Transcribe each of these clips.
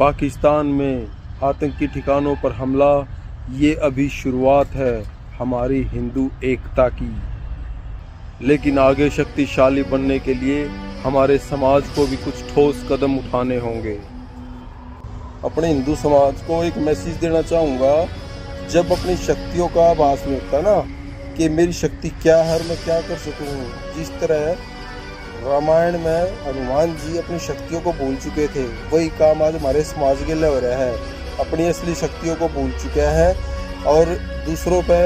पाकिस्तान में आतंकी ठिकानों पर हमला, ये अभी शुरुआत है हमारी हिंदू एकता की। लेकिन आगे शक्तिशाली बनने के लिए हमारे समाज को भी कुछ ठोस कदम उठाने होंगे। अपने हिंदू समाज को एक मैसेज देना चाहूँगा, जब अपनी शक्तियों का आभास में होता ना कि मेरी शक्ति क्या है और मैं क्या कर सकूँ। जिस तरह रामायण में हनुमान जी अपनी शक्तियों को भूल चुके थे, वही काम आज हमारे समाज के लिए हो रहा है। अपनी असली शक्तियों को भूल चुका है और दूसरों पे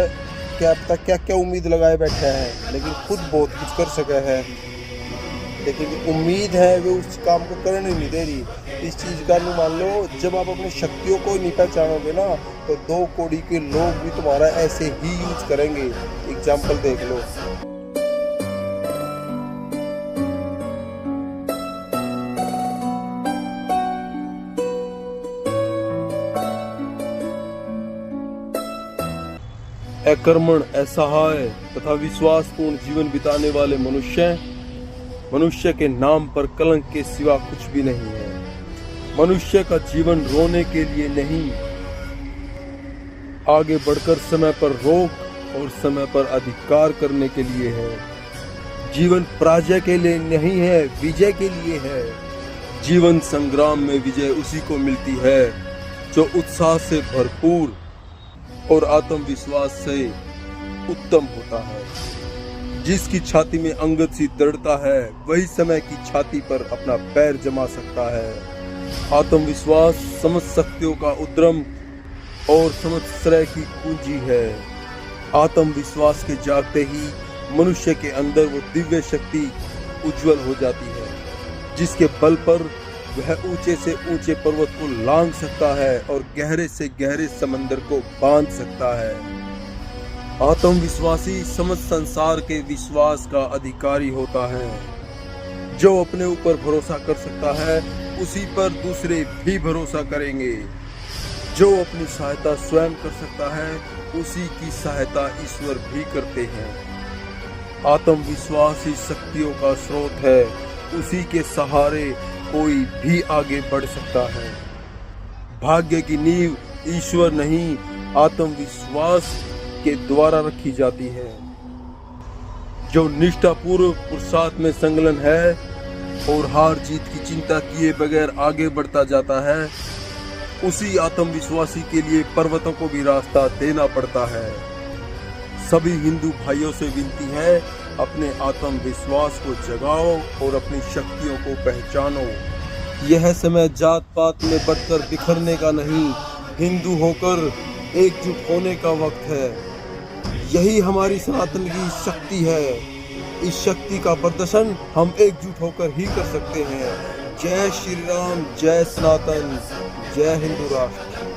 क्या पता क्या क्या उम्मीद लगाए बैठे हैं, लेकिन खुद बहुत कुछ कर सके हैं, लेकिन उम्मीद है वो उस काम को करने नहीं दे रही। इस चीज़ का मान लो, जब आप अपनी शक्तियों को नहीं पहचानोगे ना, तो 2 कौड़ी के लोग भी तुम्हारा ऐसे ही यूज करेंगे। एग्जाम्पल देख लो। अकर्मण, असहाय तथा विश्वासपूर्ण जीवन बिताने वाले मनुष्य के नाम पर कलंक के सिवा कुछ भी नहीं है। मनुष्य का जीवन रोने के लिए नहीं, आगे बढ़कर समय पर रोक और समय पर अधिकार करने के लिए है। जीवन पराजय के लिए नहीं है, विजय के लिए है। जीवन संग्राम में विजय उसी को मिलती है जो उत्साह से भरपूर और आत्मविश्वास से उत्तम होता है। जिसकी छाती में अंगद सी दृढ़ता है, वही समय की छाती पर अपना पैर जमा सकता है। आत्मविश्वास समझ शक्तियों का उद्गम और समझश्रय की कुंजी है। आत्मविश्वास के जागते ही मनुष्य के अंदर वो दिव्य शक्ति उज्जवल हो जाती है, जिसके बल पर वह ऊंचे से ऊंचे पर्वत को लांघ सकता है और गहरे से गहरे समंदर को बांध सकता है। आत्मविश्वासी समझ संसार के विश्वास का अधिकारी होता है। जो अपने ऊपर भरोसा कर सकता है, उसी पर दूसरे भी भरोसा करेंगे। जो अपनी सहायता स्वयं कर सकता है, उसी की सहायता ईश्वर भी करते हैं। आत्मविश्वास ही शक्तियों का स्रोत है, उसी के सहारे कोई भी आगे बढ़ सकता है। भाग्य की नींव ईश्वर नहीं, आत्मविश्वास के द्वारा रखी जाती है। जो निष्ठापूर्वक पुरुषार्थ में संलग्न है और हार जीत की चिंता किए बगैर आगे बढ़ता जाता है, उसी आत्मविश्वासी के लिए पर्वतों को भी रास्ता देना पड़ता है। सभी हिंदू भाइयों से विनती है, अपने आत्मविश्वास को जगाओ और अपनी शक्तियों को पहचानो। यह समय जात पात में बढ़कर बिखरने का नहीं, हिंदू होकर एकजुट होने का वक्त है। यही हमारी सनातन की शक्ति है। इस शक्ति का प्रदर्शन हम एकजुट होकर ही कर सकते हैं। जय श्री राम, जय सनातन, जय हिंदू राष्ट्र।